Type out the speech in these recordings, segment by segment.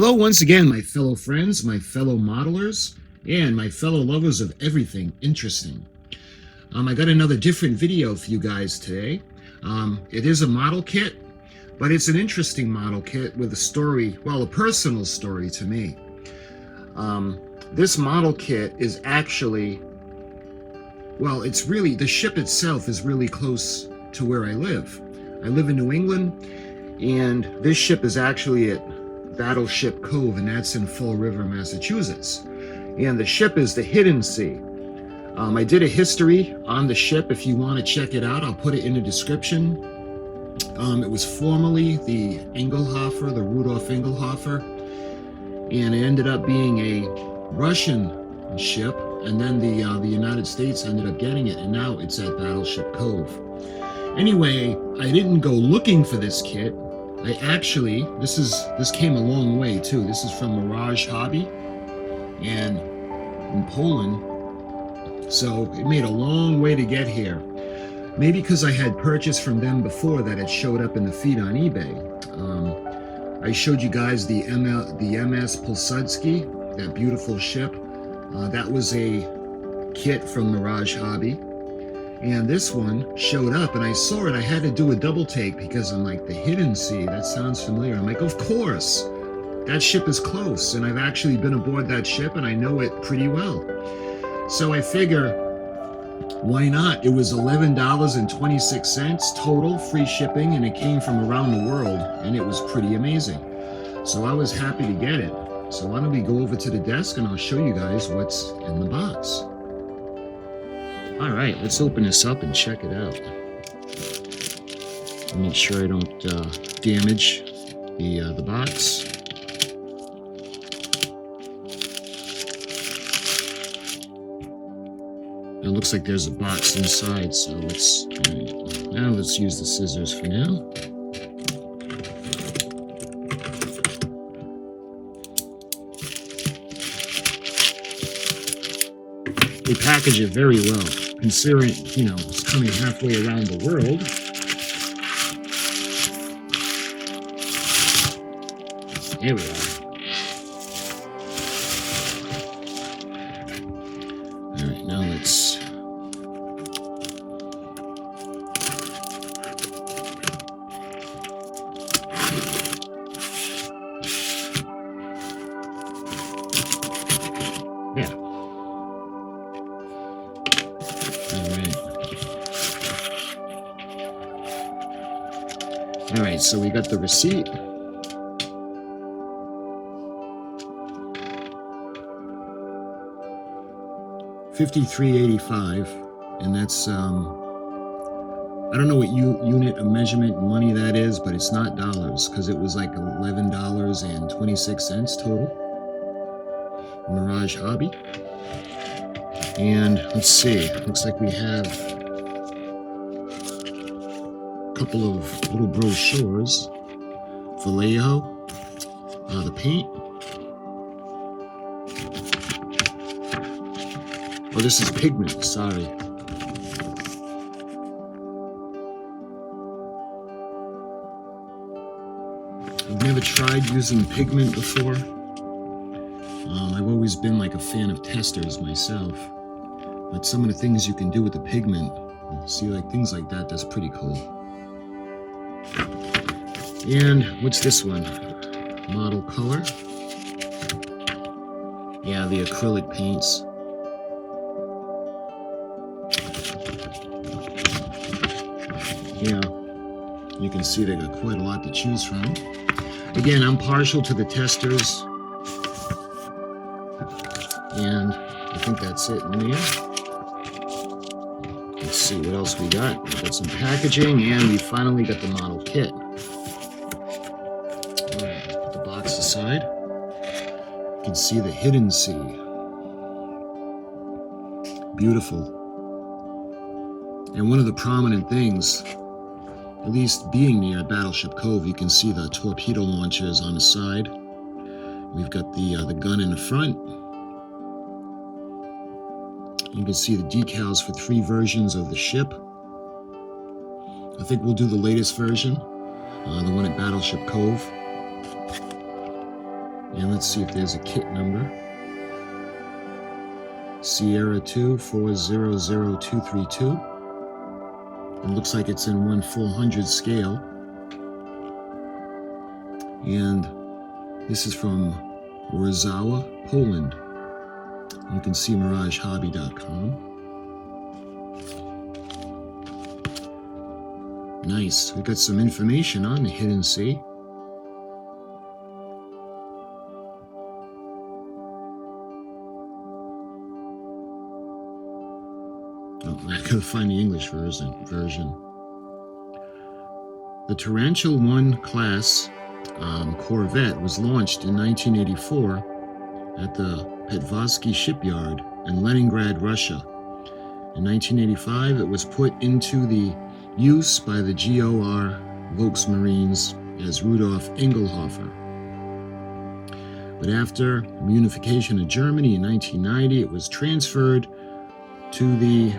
Hello once again, my fellow friends, my fellow modelers, and my fellow lovers of everything interesting. I got another different video for you guys today. It is a model kit, but it's an interesting model kit with a story, well, a personal story to me. This model kit is actually, well, it's really, the ship itself is really close to where I live. I live in New England, and this ship is actually at Battleship Cove, and that's in Fall River, Massachusetts. And the ship is the HIDDENSEE. I did a history on the ship. If you want to check it out, I'll put it in the description. It was formerly the Engelhofer, the Rudolf Engelhofer, and it ended up being a Russian ship, and then the United States ended up getting it, and now it's at Battleship Cove. Anyway, I didn't go looking for this kit. I actually, this came a long way too. This is from Mirage Hobby and in Poland. So it made a long way to get here. Maybe because I had purchased from them before that it showed up in the feed on eBay. I showed you guys the MS Pilsudski, that beautiful ship. That was a kit from Mirage Hobby. And this one showed up, and I saw it. I had to do a double take because I'm like, the HIDDENSEE, that sounds familiar. I'm like, of course, that ship is close, and I've actually been aboard that ship, and I know it pretty well. So I figure, why not? It was $11.26 total, free shipping, and it came from around the world, and it was pretty amazing. So I was happy to get it. So why don't we go over to the desk, and I'll show you guys what's in the box. All right, let's open this up and check it out. Make sure I don't damage the box. It looks like there's a box inside, so let's use the scissors for now. They package it very well, considering, you know, it's coming halfway around the world. There we are. All right, now let's... Yeah. All right, so we got the receipt. $53.85, and that's I don't know what unit of measurement money that is, but it's not dollars, because it was like $11.26 total. Mirage Hobby. And let's see, looks like we have couple of little brochures. Vallejo, the paint. Oh, this is pigment, sorry. I've never tried using pigment before. I've always been like a fan of testers myself. But some of the things you can do with the pigment, see, like things like that, that's pretty cool. And what's this one? Model color. Yeah, the acrylic paints. Yeah, you can see they got quite a lot to choose from. Again, I'm partial to the testers. And I think that's it in there. Let's see what else we got. We got some packaging, and we finally got the model kit. Put the box aside. You can see the HIDDENSEE. Beautiful. And one of the prominent things, at least being near Battleship Cove, you can see the torpedo launchers on the side. We've got the gun in the front. You can see the decals for 3 versions of the ship. I think we'll do the latest version, the one at Battleship Cove. And let's see if there's a kit number. Sierra 2 400232. It looks like it's in 1/400 scale. And this is from Warsaw, Poland. You can see miragehobby.com. Nice. We got some information on the Hidden Sea. Oh, I gotta find the English version. The Tarantul 1 class Corvette was launched in 1984 at the Petvsky shipyard in Leningrad, Russia. In 1985, it was put into the use by the GOR Volksmarines as Rudolf Engelhofer. But after reunification of Germany in 1990, it was transferred to the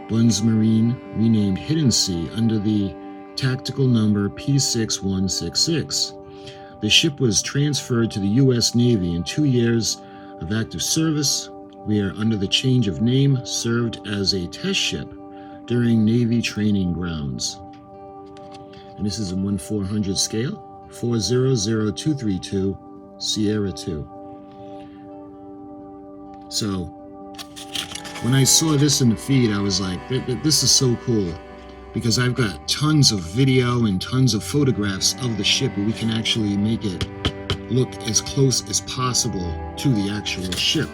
Bundesmarine, renamed Hiddensee, under the tactical number P6166. The ship was transferred to the U.S. Navy in 2 years of active service, where, under the change of name, served as a test ship during Navy training grounds. And this is a 1/400 scale, 400232, Sierra 2. So, when I saw this in the feed, I was like, this is so cool, because I've got tons of video and tons of photographs of the ship, and we can actually make it look as close as possible to the actual ship.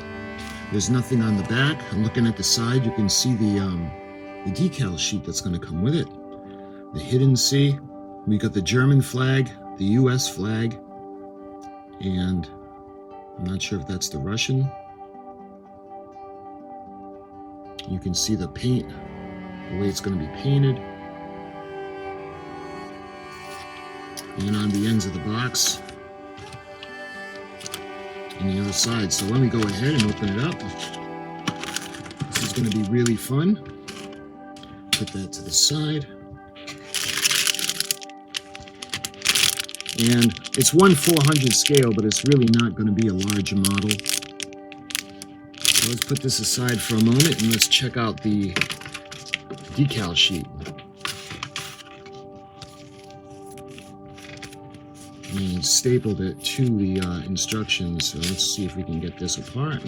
There's nothing on the back. I'm looking at the side. You can see the decal sheet that's going to come with it. The Hidden Sea. We got the German flag, the U.S. flag, and I'm not sure if that's the Russian. You can see the paint, the way it's going to be painted. And on the ends of the box, and the other side. So when we go ahead and open it up, this is going to be really fun. Put that to the side. And it's 1/400 scale, but it's really not going to be a large model. So let's put this aside for a moment and let's check out the decal sheet. And stapled it to the instructions. So let's see if we can get this apart.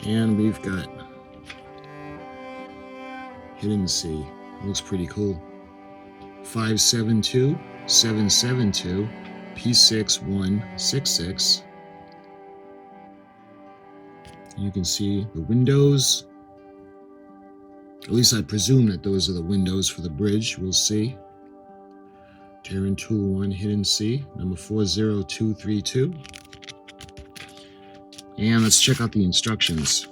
And we've got Hidden Sea. Looks pretty cool. 572772. P6166. You can see the windows. At least I presume that those are the windows for the bridge. We'll see. Tarantul 1 Hidden Sea, number 40232. And let's check out the instructions.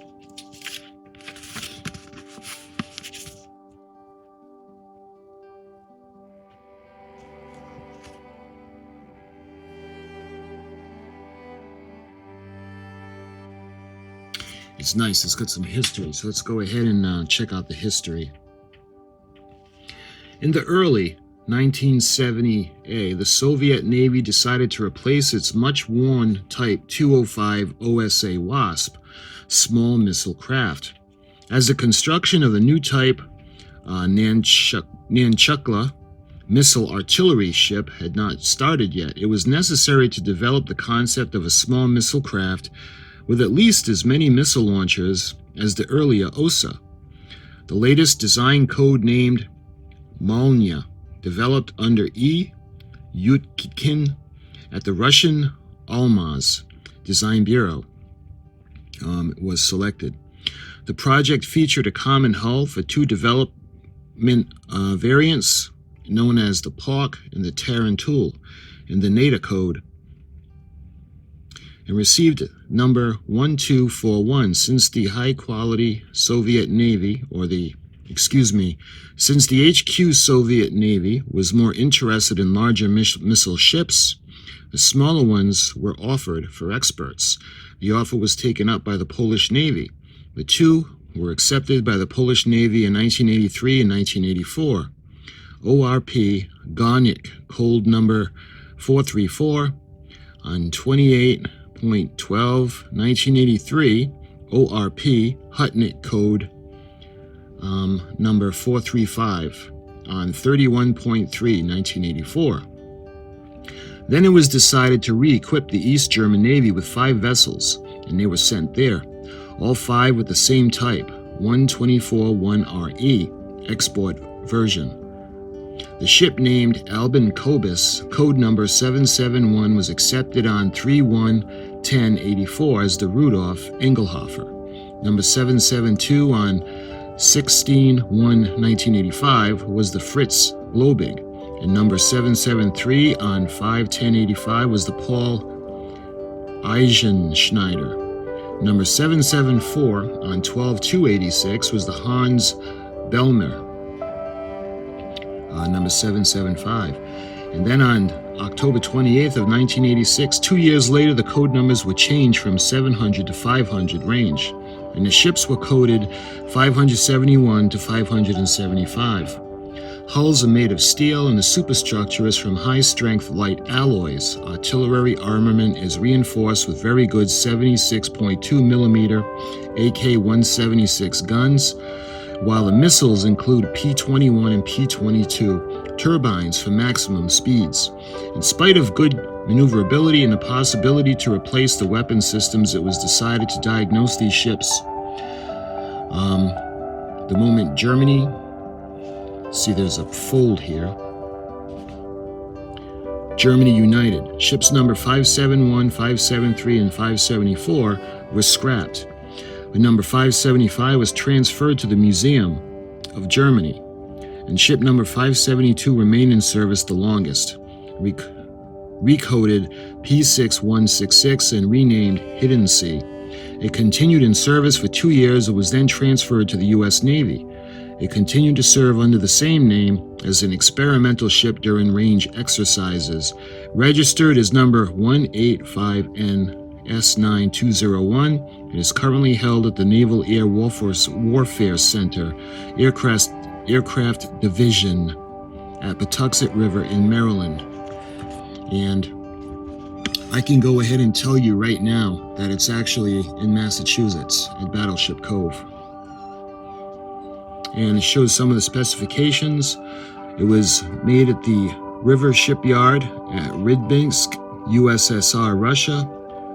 It's nice. It's got some history. So let's go ahead and check out the history. In the early 1970s, the Soviet Navy decided to replace its much-worn Type 205 OSA Wasp small missile craft. As the construction of the new type Nanchukla missile artillery ship had not started yet, it was necessary to develop the concept of a small missile craft with at least as many missile launchers as the earlier OSA. The latest design code named Molnya, developed under E. Yutkin at the Russian Almaz Design Bureau, was selected. The project featured a common hull for two development variants known as the Park and the Tarantul in the NATO code, and received number 1241 since the high-quality Soviet Navy, since the HQ Soviet Navy was more interested in larger missile ships The smaller ones were offered for experts. The offer was taken up by the Polish Navy. The two were accepted by the Polish Navy in 1983 and 1984. ORP Garnik Code number 434 on 28.12, 1983, ORP Hutnik Code number 435 on 31.3, 1984. Then it was decided to re-equip the East German Navy with 5 vessels, and they were sent there, all 5 with the same type, 124-1RE, export version. The ship named Albin Kobus, code number 771, was accepted on 3/1/10/84 as the Rudolf Engelhofer. Number 772 on 16/1/1985 was the Fritz Globig, and number 773 on 5/10/85 was the Paul Eisenschneider. Number 774 on 12/2/86 was the Hans Bellmer. Number 775. And then on October 28th of 1986, 2 years later, the code numbers were changed from 700 to 500 range, and the ships were coded 571 to 575. Hulls are made of steel, and the superstructure is from high-strength light alloys. Artillery armament is reinforced with very good 76.2 millimeter AK-176 guns, while the missiles include P-21 and P-22 turbines for maximum speeds. In spite of good maneuverability and the possibility to replace the weapon systems, it was decided to diagnose these ships. The moment Germany, see there's a fold here, Germany United, ships number 571, 573, and 574 were scrapped. The number 575 was transferred to the Museum of Germany, and ship number 572 remained in service the longest, recoded P6166 and renamed HIDDENSEE. It continued in service for 2 years and was then transferred to the U.S. Navy. It continued to serve under the same name as an experimental ship during range exercises, registered as number 185N S9201. It is currently held at the Naval Air Warfare Center, Aircraft Division at Patuxent River in Maryland. And I can go ahead and tell you right now that it's actually in Massachusetts at Battleship Cove. And it shows some of the specifications. It was made at the River Shipyard at Rybinsk, USSR, Russia.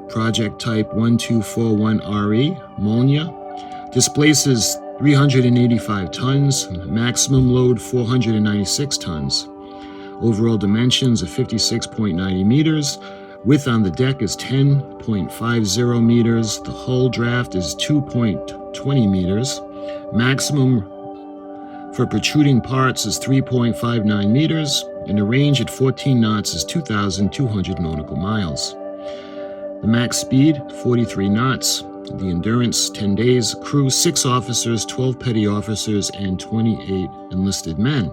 Project type 1241RE, Molnia. Displaces 385 tons, maximum load 496 tons. Overall dimensions of 56.90 meters. Width on the deck is 10.50 meters. The hull draft is 2.20 meters. Maximum for protruding parts is 3.59 meters, and the range at 14 knots is 2,200 nautical miles. The max speed, 43 knots. The endurance, 10 days. Crew, 6 officers, 12 petty officers, and 28 enlisted men.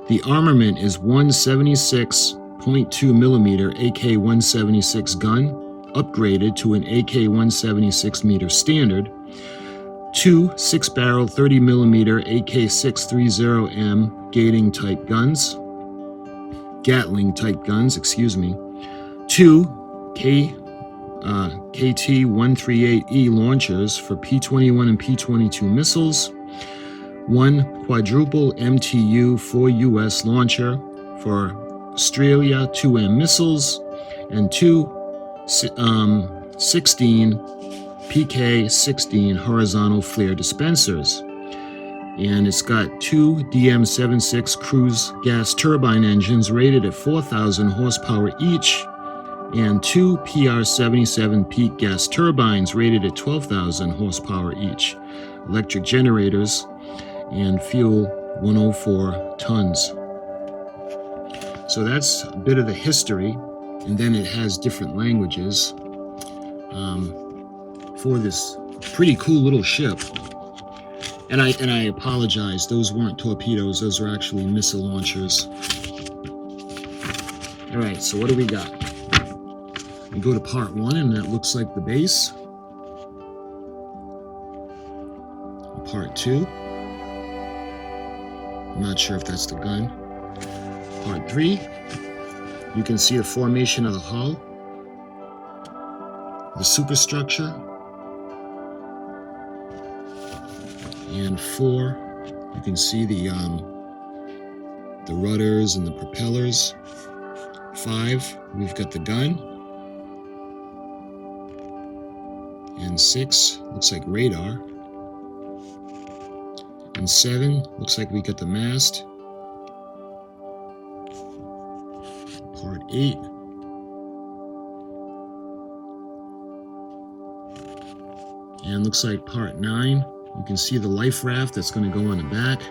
The armament is one 76.2 millimeter AK-176 gun, upgraded to an AK-176 meter standard. 2 6-barrel 30 millimeter AK-630M Gatling type guns, 2 KT-138E launchers for P-21 and P-22 missiles, 1 quadruple MTU 4US launcher for Australia 2M missiles, and 2 16 PK-16 horizontal flare dispensers. And it's got 2 DM-76 cruise gas turbine engines rated at 4,000 horsepower each, and 2 PR-77 peak gas turbines rated at 12,000 horsepower each, electric generators, and fuel 104 tons. So that's a bit of the history, and then it has different languages for this pretty cool little ship. And I apologize, those weren't torpedoes, those are actually missile launchers. All right, so what do we got? We go to part 1, and that looks like the base. Part 2. I'm not sure if that's the gun. Part 3. You can see the formation of the hull, the superstructure. And 4, you can see the rudders and the propellers. 5, we've got the gun. And 6, looks like radar. And 7, looks like we got the mast. Part 8. And looks like part 9. You can see the life raft that's going to go on the back.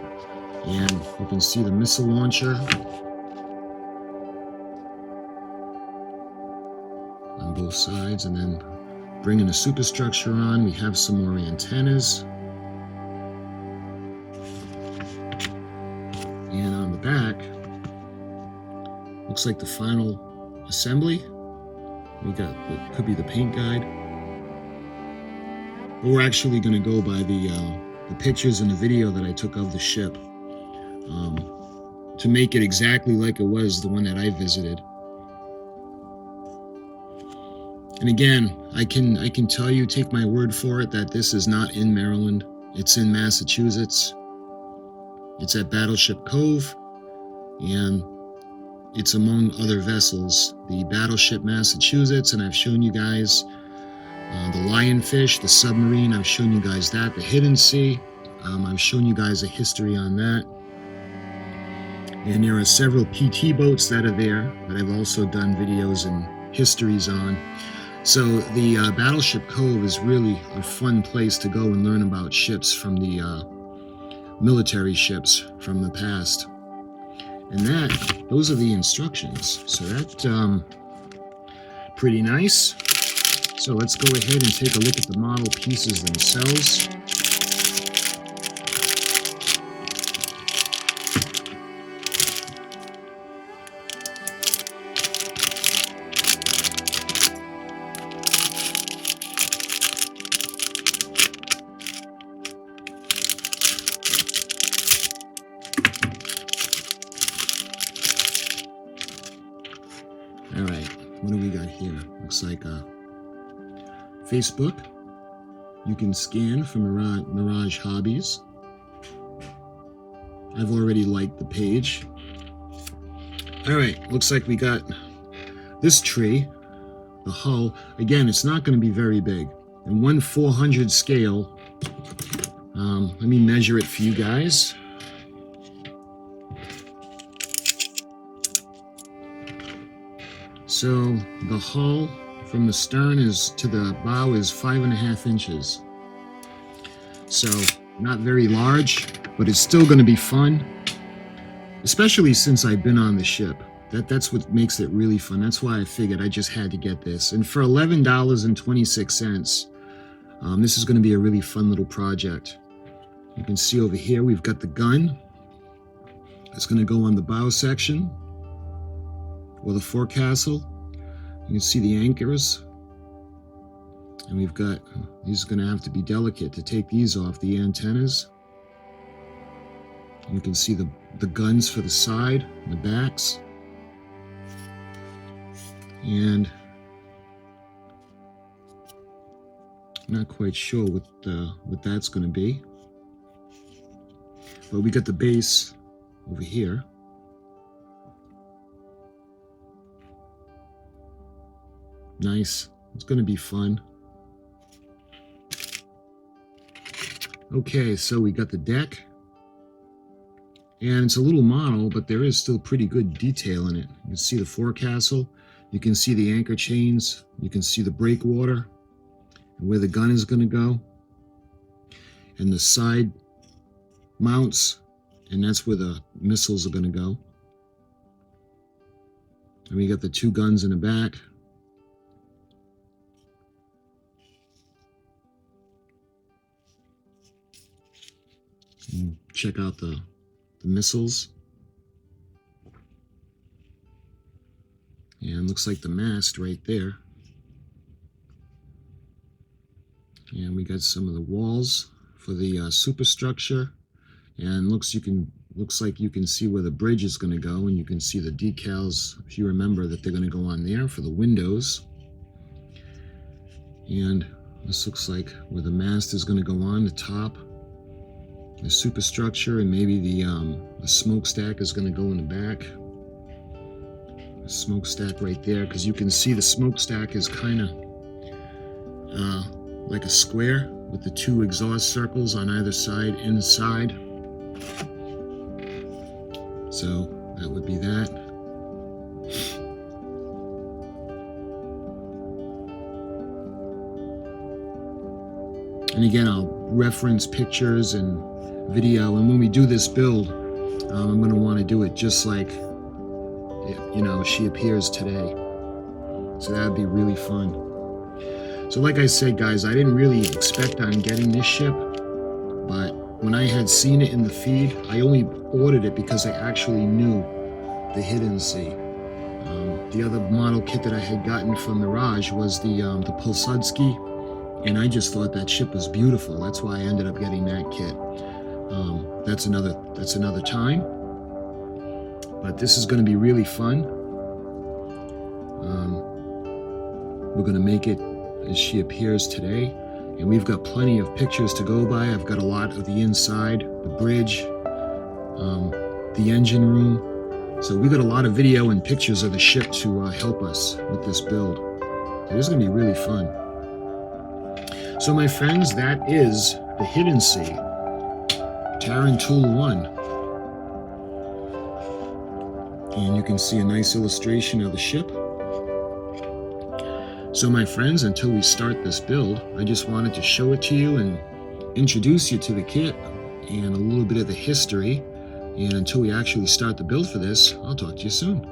And you can see the missile launcher on both sides. And then bringing the superstructure on, we have some more antennas. And on the back, looks like the final assembly. We got what could be the paint guide. But we're actually going to go by the pictures and the video that I took of the ship to make it exactly like it was the one that I visited. And again, I can tell you, take my word for it, that this is not in Maryland. It's in Massachusetts. It's at Battleship Cove, and it's among other vessels. The Battleship Massachusetts, and I've shown you guys the Lionfish, the submarine, I've shown you guys that. The HIDDENSEE, I've shown you guys a history on that. And there are several PT boats that are there that I've also done videos and histories on. So the Battleship Cove is really a fun place to go and learn about ships from the military ships from the past. And those are the instructions. So that's pretty nice. So let's go ahead and take a look at the model pieces themselves. All right, what do we got here? Looks like Facebook. You can scan from Mirage Hobbies. I've already liked the page. All right, looks like we got this tree, the hull. Again, it's not going to be very big. In 1/400 scale. Let me measure it for you guys. So the hull from the stern is to the bow is 5.5 inches. So not very large, but it's still going to be fun, especially since I've been on the ship. That's what makes it really fun. That's why I figured I just had to get this. And for $11.26, this is going to be a really fun little project. You can see over here we've got the gun. It's going to go on the bow section, or the forecastle. You can see the anchors. And we've got, these are going to have to be delicate to take these off, the antennas. You can see the guns for the side and the backs. And I'm not quite sure what that's going to be. But we got the base over here. Nice. It's going to be fun. Okay, so we got the deck. And it's a little model, but there is still pretty good detail in it. You can see the forecastle. You can see the anchor chains. You can see the breakwater and where the gun is going to go. And the side mounts. And that's where the missiles are going to go. And we got the two guns in the back. And check out the missiles. And looks like the mast right there. And we got some of the walls for the superstructure, and looks like you can see where the bridge is going to go, and you can see the decals, if you remember, that they're going to go on there for the windows. And this looks like where the mast is going to go on the top, the superstructure, and maybe the smokestack is going to go in the back. The smokestack right there, because you can see the smokestack is kind of like a square with the two exhaust circles on either side inside. So that would be that. And again, I'll reference pictures and video, and when we do this build, I'm going to want to do it just like, you know, she appears today. So that would be really fun. So like I said, guys, I didn't really expect on getting this ship, but when I had seen it in the feed, I only ordered it because I actually knew the Hidden Sea. The other model kit that I had gotten from Mirage was the Polsudski, and I just thought that ship was beautiful. That's why I ended up getting that kit. That's another time. But this is going to be really fun. We're going to make it as she appears today, and we've got plenty of pictures to go by. I've got a lot of the inside, the bridge, the engine room. So we've got a lot of video and pictures of the ship to help us with this build. So this is going to be really fun. So my friends, that is the Hidden Sea Tarantul 1. And you can see a nice illustration of the ship. So my friends, until we start this build, I just wanted to show it to you and introduce you to the kit and a little bit of the history. And until we actually start the build for this, I'll talk to you soon.